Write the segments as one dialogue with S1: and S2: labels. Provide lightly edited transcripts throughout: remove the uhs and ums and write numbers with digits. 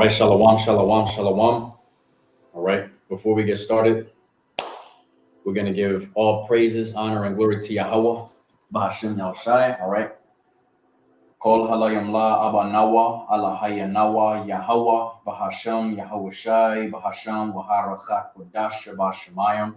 S1: right, shalom, shalom, shalom. All right, before we get started, we're going to give all praises, honor, and glory to Yahweh, Bahashim Yahushai. All right. Kol halayim la Abba Nawa, Allah Haya Nawa, Yahweh, Bahasham, Yahushai, Bahasham, Waharachak, Wadash, Bashamayim.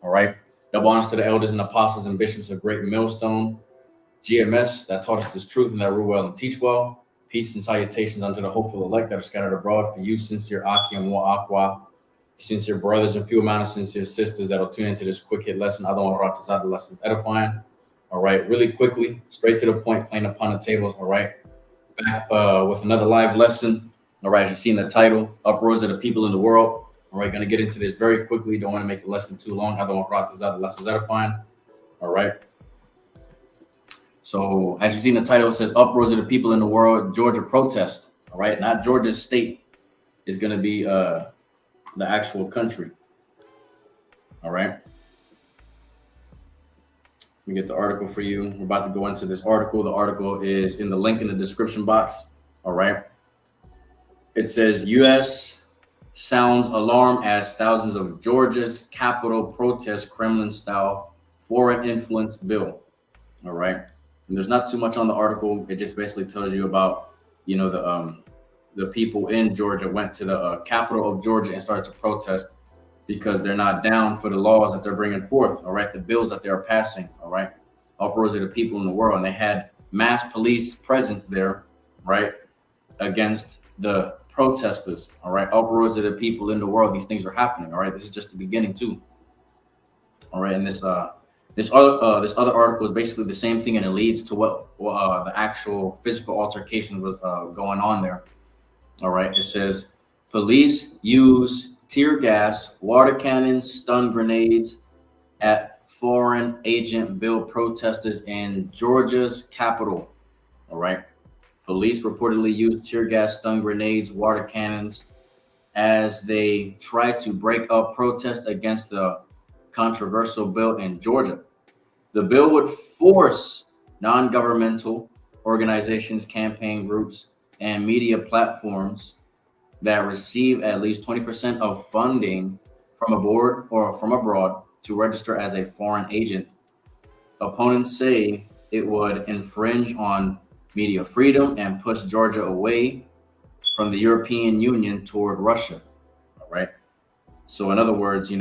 S1: All right. Double honors to the elders and apostles and bishops of Great Millstone, GMS, that taught us this truth and that rule well and teach well. Peace and salutations unto the hopeful elect that are scattered abroad. For you, sincere Aki and Wa Aqua, sincere brothers and few amount of sincere sisters that'll tune into this quick hit lesson. I don't want to the lessons edifying. All right, really quickly, straight to the point, plain upon the tables. All right, back with another live lesson. All right, as you've seen the title, Uproars of the People in the World. All right, going to get into this very quickly. Don't want to make the lesson too long. I don't want to the lessons edifying. All right. So as you've seen the title, it says Uproars of the People in the World, Georgia protest. All right, not Georgia state is going to be the actual country. All right. Let me get the article for you. We're about to go into this article. The article is in the link in the description box. All right. It says U.S. sounds alarm as thousands of Georgia's Capitol protest Kremlin-style foreign influence bill. All right. And there's not too much on the article. It just basically tells you about, the people in Georgia went to the capital of Georgia and started to protest because they're not down for the laws that they're bringing forth. All right. The bills that they are passing. All right. Uproars of the people in the world. And they had mass police presence there, right, against the protesters. All right. Uproars of the people in the world. These things are happening. All right. This is just the beginning, too. All right. And this other article is basically the same thing, and it leads to what the actual physical altercation was going on there. All right. It says police use tear gas, water cannons, stun grenades at foreign agent bill protesters in Georgia's capital. All right. Police reportedly used tear gas, stun grenades, water cannons as they tried to break up protests against the controversial bill in Georgia. The bill would force non-governmental organizations, campaign groups, and media platforms that receive at least 20% of funding from abroad to register as a foreign agent. Opponents say it would infringe on media freedom and push Georgia away from the European Union toward Russia. All right. So in other words,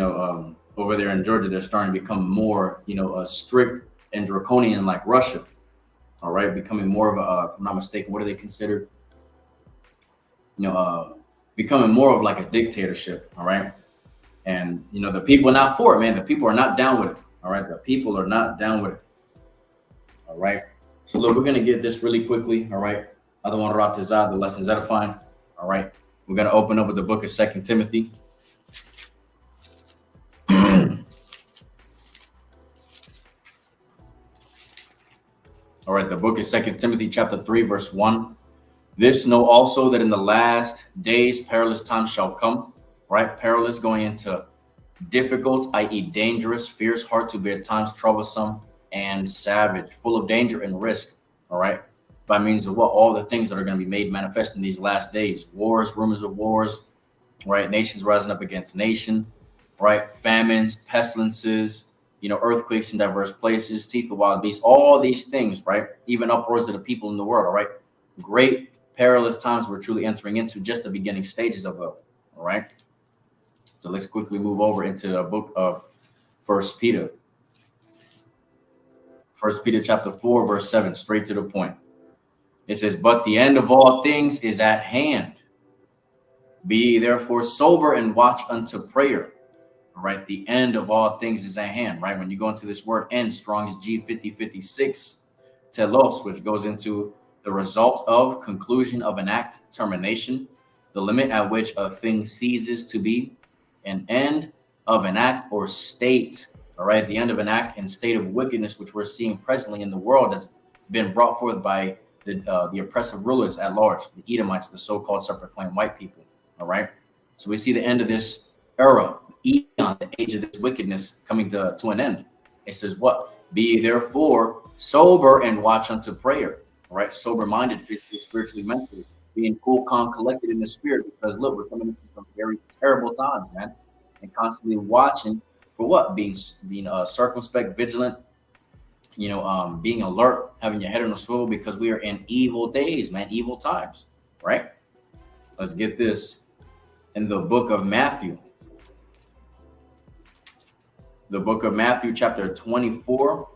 S1: over there in Georgia, they're starting to become more, strict and draconian like Russia. All right. Becoming more of a, if I'm not mistaken, what are they considered? Becoming more of like a dictatorship. All right. And, the people are not for it, man. The people are not down with it. All right. The people are not down with it. All right. So look, we're going to get this really quickly. All right. I don't want to rock this out. The lessons edifying. All right. We're going to open up with the book of 2 Timothy. All right, the book is 2 Timothy chapter 3, verse 1. This know also that in the last days perilous times shall come, right? Perilous going into difficult, i.e. dangerous, fierce, hard to bear times, troublesome, and savage, full of danger and risk, all right? By means of what? All the things that are going to be made manifest in these last days. Wars, rumors of wars, right? Nations rising up against nation, right? Famines, pestilences, earthquakes in diverse places, teeth of wild beasts, all these things, right? Even uproars of the people in the world, all right? Great perilous times we're truly entering into, just the beginning stages of it, all right? So let's quickly move over into the book of 1 Peter. 1 Peter chapter 4, verse 7, straight to the point. It says, but the end of all things is at hand. Be ye therefore sober and watch unto prayer. All right, the end of all things is at hand, right? When you go into this word end, Strong's G5056, telos, which goes into the result of, conclusion of an act, termination, the limit at which a thing ceases to be, an end of an act or state, all right? The end of an act and state of wickedness, which we're seeing presently in the world, has been brought forth by the oppressive rulers at large, the Edomites, the so-called separate claim white people, all right? So we see the end of this era, eon, the age of this wickedness coming to an end. It says what? Be therefore sober and watch unto prayer. All right, sober-minded, physically, spiritually, mentally. being cool, calm, collected in the spirit, because look, we're coming into some very terrible times, man, and constantly watching for what? Being circumspect, vigilant, being alert, having your head on a swivel, because we are in evil days, man, evil times, right? Let's get this in the book of Matthew. The book of Matthew, chapter 24.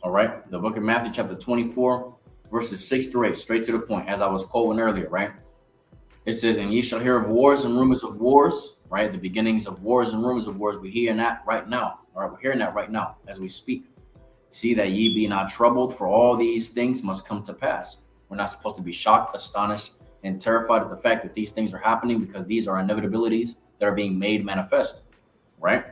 S1: All right. The book of Matthew, chapter 24, verses 6 through 8, straight to the point, as I was quoting earlier, right? It says, and ye shall hear of wars and rumors of wars, right? The beginnings of wars and rumors of wars. We're hearing that right now. All right. We're hearing that right now as we speak. See that ye be not troubled, for all these things must come to pass. We're not supposed to be shocked, astonished, and terrified at the fact that these things are happening, because these are inevitabilities that are being made manifest, right?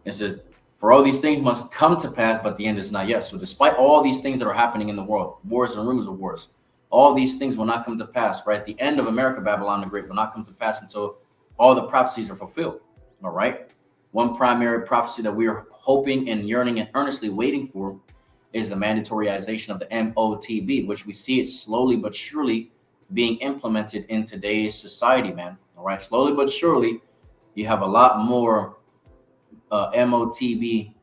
S1: It says, for all these things must come to pass, but the end is not yet. So despite all these things that are happening in the world, wars and rumors of wars, all these things will not come to pass, right? The end of America, Babylon the Great, will not come to pass until all the prophecies are fulfilled, all right? One primary prophecy that we are hoping and yearning and earnestly waiting for is the mandatoryization of the MOTB, which we see it slowly but surely being implemented in today's society, man. All right, slowly but surely, you have a lot more MOTB,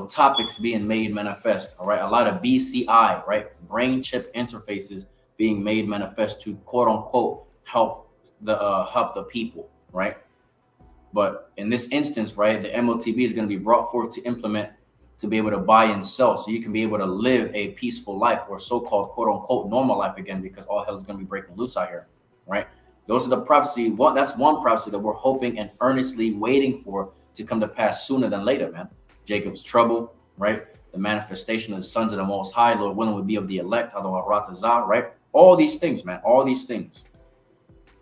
S1: topics being made manifest. All right, a lot of BCI, right, brain chip interfaces being made manifest to quote unquote help the people, right? But in this instance, right, the MOTB is going to be brought forth to implement, to be able to buy and sell, so you can be able to live a peaceful life, or so-called quote unquote normal life again, because all hell is going to be breaking loose out here, right? Those are the prophecy. That's one prophecy that we're hoping and earnestly waiting for to come to pass sooner than later, man. Jacob's trouble, right? The manifestation of the sons of the Most High, Lord willing, would be of the elect, right? All these things, man, all these things,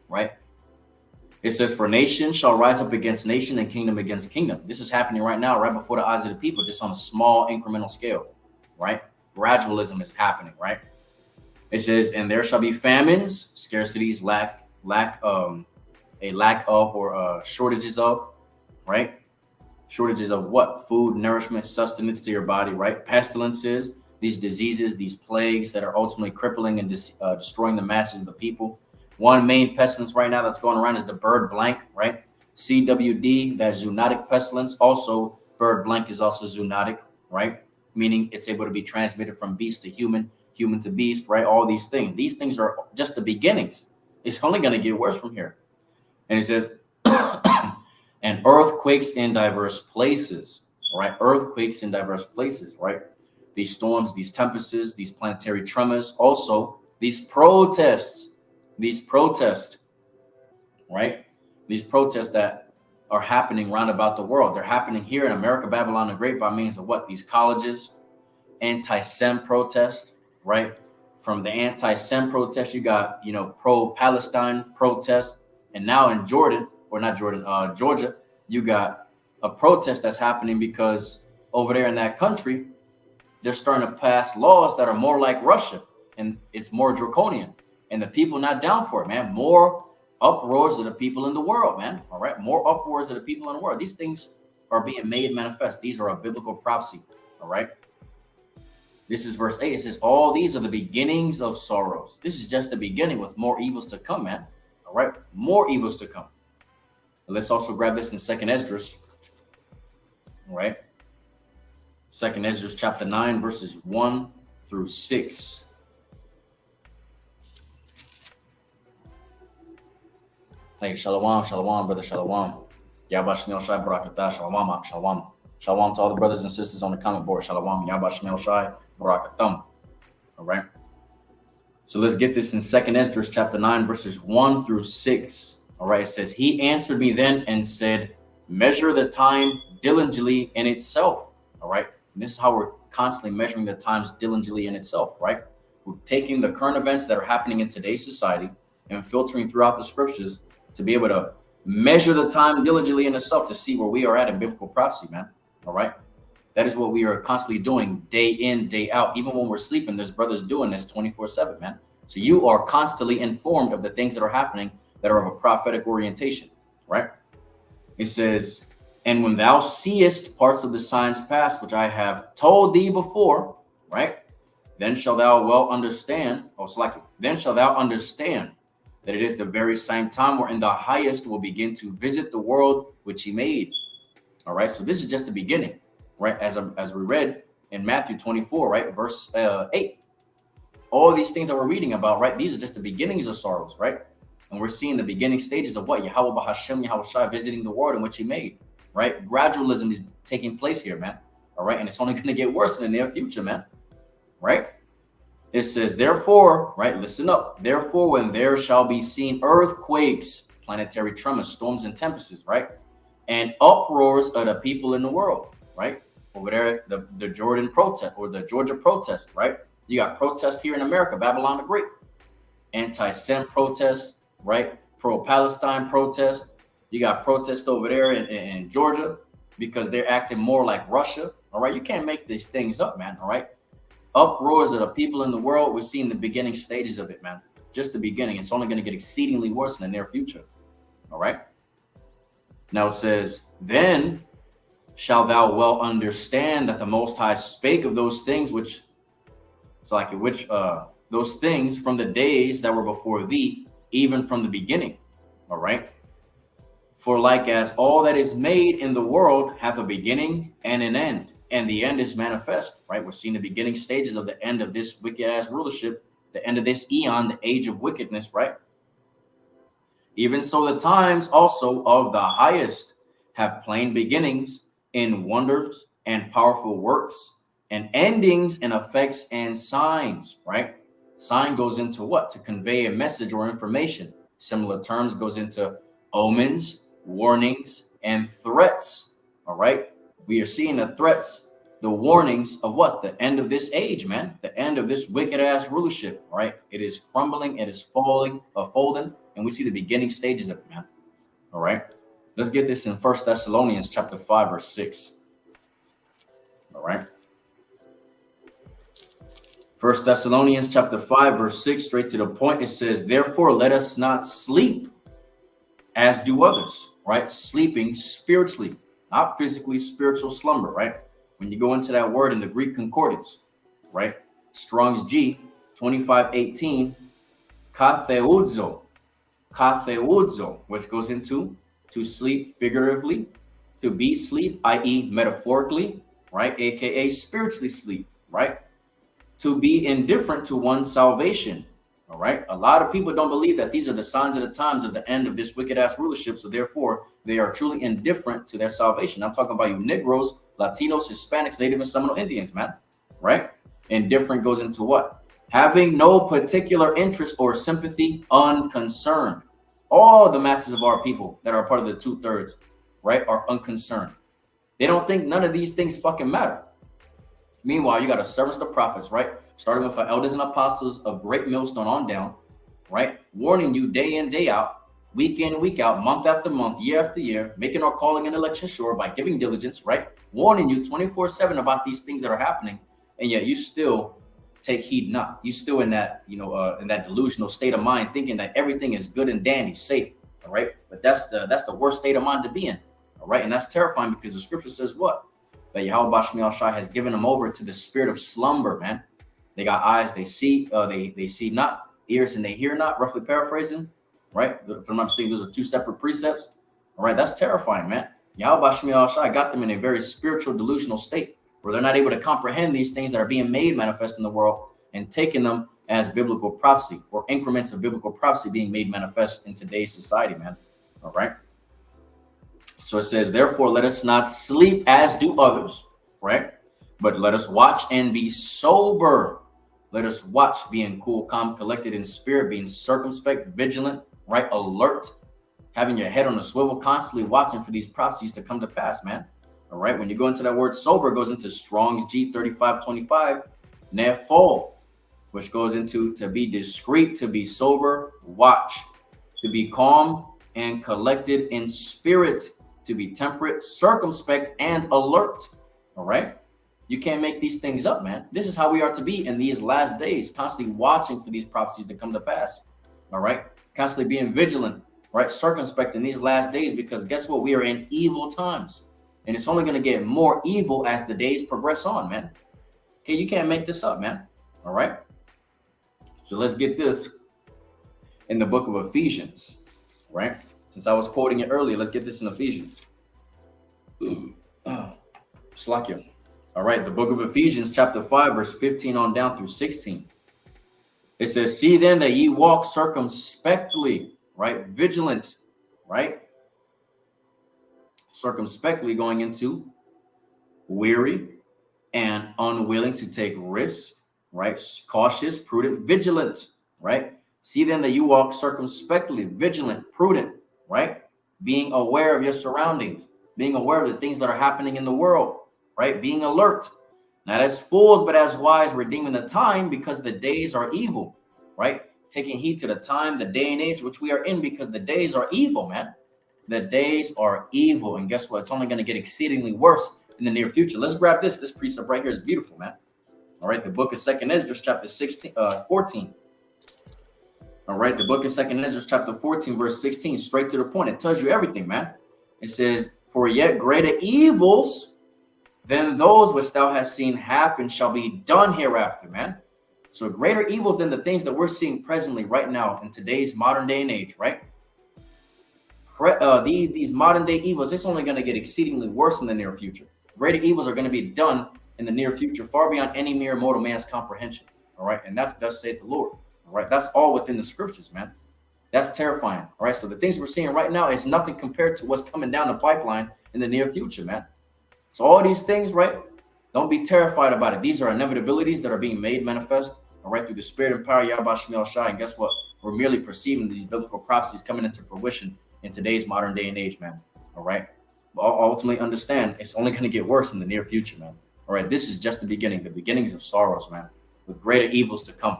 S1: right? It says, for nation shall rise up against nation and kingdom against kingdom. This is happening right now, right before the eyes of the people, just on a small incremental scale, right? Gradualism is happening, right? It says, and there shall be famines, scarcities, lack of or shortages of, right? Shortages of what? Food, nourishment, sustenance to your body, right? Pestilences, these diseases, these plagues that are ultimately crippling and destroying the masses of the people. One main pestilence right now that's going around is the bird blank, right? CWD, that's zoonotic pestilence. Also, bird blank is also zoonotic, right? Meaning it's able to be transmitted from beast to human, human to beast, right? All these things. These things are just the beginnings. It's only going to get worse from here. And it says, and earthquakes in diverse places, right? Earthquakes in diverse places, right? These storms, these tempests, these planetary tremors, also these protests, right? These protests that are happening round about the world. They're happening here in America, Babylon the Great, by means of what? These colleges, anti-Sem protest, right? From the anti-Sem protest, you got, pro-Palestine protest. And now in Georgia, you got a protest that's happening because over there in that country, they're starting to pass laws that are more like Russia, and it's more draconian. And the people not down for it, man. More uproars of the people in the world, man. All right, more uproars of the people in the world. These things are being made manifest. These are a biblical prophecy. All right. This is verse 8. It says, all these are the beginnings of sorrows. This is just the beginning, with more evils to come, man. All right, more evils to come. And let's also grab this in 2nd Esdras. All right. 2nd Esdras chapter 9, verses 1 through 6. Hey, shalom, brother, shalom. Yabba Shemel Shai Barakatah, shalom. Shalom to all the brothers and sisters on the comment board. Shalom, Yabba Shemel Shai Barakatam. All right. So let's get this in 2nd Esdras chapter 9, verses 1 through 6. All right. It says, he answered me then and said, measure the time diligently in itself. All right. And this is how we're constantly measuring the times diligently in itself, right? We're taking the current events that are happening in today's society and filtering throughout the scriptures to be able to measure the time diligently in itself to see where we are at in biblical prophecy, man. All right. That is what we are constantly doing day in, day out. Even when we're sleeping, there's brothers doing this 24/7, man. So you are constantly informed of the things that are happening that are of a prophetic orientation, right? It says, and when thou seest parts of the signs past, which I have told thee before, right? then shall thou well understand, then shall thou understand that it is the very same time wherein the highest will begin to visit the world which he made. All right, so this is just the beginning, right? As we read in Matthew 24, right, verse 8. All these things that we're reading about, right? These are just the beginnings of sorrows, right? And we're seeing the beginning stages of what? Yahweh Bahashem, Yahweh Shai visiting the world in which he made, right? Gradualism is taking place here, man. All right, and it's only going to get worse in the near future, man. Right? It says, therefore, right, listen up. Therefore, when there shall be seen earthquakes, planetary tremors, storms and tempests, right? And uproars of the people in the world, right? Over there, the Jordan protest or the Georgia protest, right? You got protests here in America, Babylon the Great, anti-Sem protest, right? Pro-Palestine protest. You got protests over there in Georgia because they're acting more like Russia. All right, you can't make these things up, man. All right, uproars of the people in the world. We're seeing the beginning stages of it, man. Just the beginning. It's only going to get exceedingly worse in the near future. All right. Now it says, then shall thou well understand that the Most High spake of those things which those things from the days that were before thee, even from the beginning. All right. For like as all that is made in the world hath a beginning and an end, and the end is manifest, right? We're seeing the beginning stages of the end of this wicked ass rulership, the end of this eon, the age of wickedness, right? Even so, the times also of the highest have plain beginnings in wonders and powerful works, and endings in effects and signs, right? Sign goes into what? To convey a message or information. Similar terms goes into omens, warnings, and threats. All right. We are seeing the threats, the warnings of what? The end of this age, man. The end of this wicked ass rulership, right? It is crumbling, it is folding, and we see the beginning stages of it, man. All right. Let's get this in 1 Thessalonians chapter 5, verse 6. All right. 1 Thessalonians chapter 5, verse 6, straight to the point. It says, therefore, let us not sleep as do others, right? Sleeping spiritually, not physically, spiritual slumber, right? When you go into that word in the Greek concordance, right? Strong's G 2518, katheudzo, which goes into to sleep figuratively, to be sleep, i.e. metaphorically, right? AKA spiritually sleep, right? To be indifferent to one's salvation. All right. A lot of people don't believe that these are the signs of the times of the end of this wicked ass rulership. So therefore, they are truly indifferent to their salvation. I'm talking about you Negroes, Latinos, Hispanics, Native and Seminole Indians, man. Right. Indifferent goes into what? Having no particular interest or sympathy, unconcerned. All the masses of our people that are part of the 2/3, right, are unconcerned. They don't think none of these things fucking matter. Meanwhile, you got a servants of prophets, right? Starting with our elders and apostles of Great Millstone on down, right? Warning you day in, day out, week in, week out, month after month, year after year, making our calling and election sure by giving diligence, right? Warning you 24/7 about these things that are happening. And yet you still take heed not. You still in that, in that delusional state of mind, thinking that everything is good and dandy, safe, all right? But that's the worst state of mind to be in, all right? And that's terrifying because the scripture says what? That Yahweh Bashmi Shai has given them over to the spirit of slumber, man. They got eyes, they see, they see not, ears and they hear not, roughly paraphrasing, right? If I'm not mistaken, those are two separate precepts. All right, that's terrifying, man. Yahweh Bashmi Shai got them in a very spiritual, delusional state where they're not able to comprehend these things that are being made manifest in the world and taking them as biblical prophecy or increments of biblical prophecy being made manifest in today's society, man. All right. So it says, therefore, let us not sleep as do others, right? But let us watch and be sober. Let us watch, being cool, calm, collected in spirit, being circumspect, vigilant, right? Alert, having your head on a swivel, constantly watching for these prophecies to come to pass, man. All right. When you go into that word sober, it goes into Strong's G 3525, nephol, which goes into to be discreet, to be sober, watch, to be calm and collected in spirit, to be temperate, circumspect, and alert. All right. You can't make these things up, man. This is how we are to be in these last days, constantly watching for these prophecies to come to pass. All right. Constantly being vigilant, right? Circumspect in these last days, because guess what? We are in evil times. And it's only going to get more evil as the days progress on, man. Okay. You can't make this up, man. All right. So let's get this in the book of Ephesians, right? Since I was quoting it earlier, let's get this in Ephesians. Slakia. All right, the book of Ephesians, chapter 5, verse 15 on down through 16. It says, see then that ye walk circumspectly, right? Vigilant, right? Circumspectly going into weary and unwilling to take risks, right? Cautious, prudent, vigilant, right? See then that you walk circumspectly, vigilant, prudent, right? Being aware of your surroundings, being aware of the things that are happening in the world, right? Being alert, not as fools, but as wise, redeeming the time because the days are evil, right? Taking heed to the time, the day and age which we are in, because the days are evil, man. The days are evil. And guess what? It's only going to get exceedingly worse in the near future. Let's grab this. This precept right here is beautiful, man. All right. The book of 2nd Esdras, chapter 14. All right. The book of 2nd Esdras, chapter 14, verse 16, straight to the point. It tells you everything, man. It says, for yet greater evils than those which thou hast seen happen shall be done hereafter, man. So greater evils than the things that we're seeing presently right now in today's modern day and age, right? These modern day evils, it's only going to get exceedingly worse in the near future. Greater evils are going to be done in the near future, far beyond any mere mortal man's comprehension. All right. And that's thus saith the Lord. All right. That's all within the scriptures, man. That's terrifying. All right. So the things we're seeing right now is nothing compared to what's coming down the pipeline in the near future, man. So all these things, right? Don't be terrified about it. These are inevitabilities that are being made manifest, all right, through the spirit and power of Yahweh Shemel Shai. And guess what? We're merely perceiving these biblical prophecies coming into fruition in today's modern day and age, man. All right. But ultimately understand it's only going to get worse in the near future, man. All right. This is just the beginnings of sorrows, man, with greater evils to come.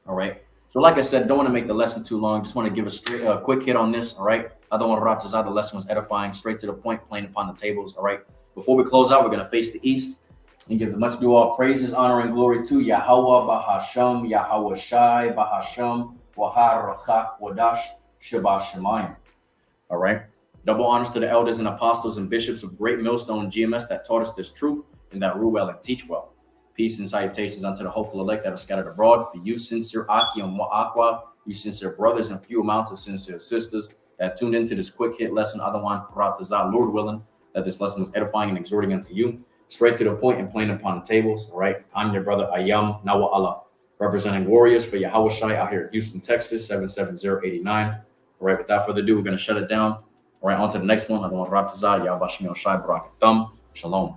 S1: All right. So like I said, don't want to make the lesson too long. Just want to give a quick hit on this. All right. I don't want to ratazah. The lesson was edifying, straight to the point, playing upon the tables. All right. Before we close out, we're going to face the east and give the much due all praises, honor, and glory to Yahweh Bahasham, Yahweh Shai Bahasham, Wahar Rachak Wadash. Shabbat Shemayim. All right. Double honors to the elders and apostles and bishops of Great Millstone GMS that taught us this truth and that rule well and teach well. Peace and salutations unto the hopeful elect that are scattered abroad. For you, sincere Aki and Mu'akwa, you sincere brothers and few amounts of sincere sisters that tuned into this quick hit lesson, Adawan Ratazah, Lord willing, that this lesson was edifying and exhorting unto you. Straight to the point and playing upon the tables. All right. I'm your brother Ayam Nawa Allah, representing warriors for Yahweh Shai out here in Houston, Texas, 77089. All right, without further ado, we're going to shut it down. All right, on to the next one. I don't want to Ratazah, Yahweh Shemel Shai, Barak Thumb. Shalom.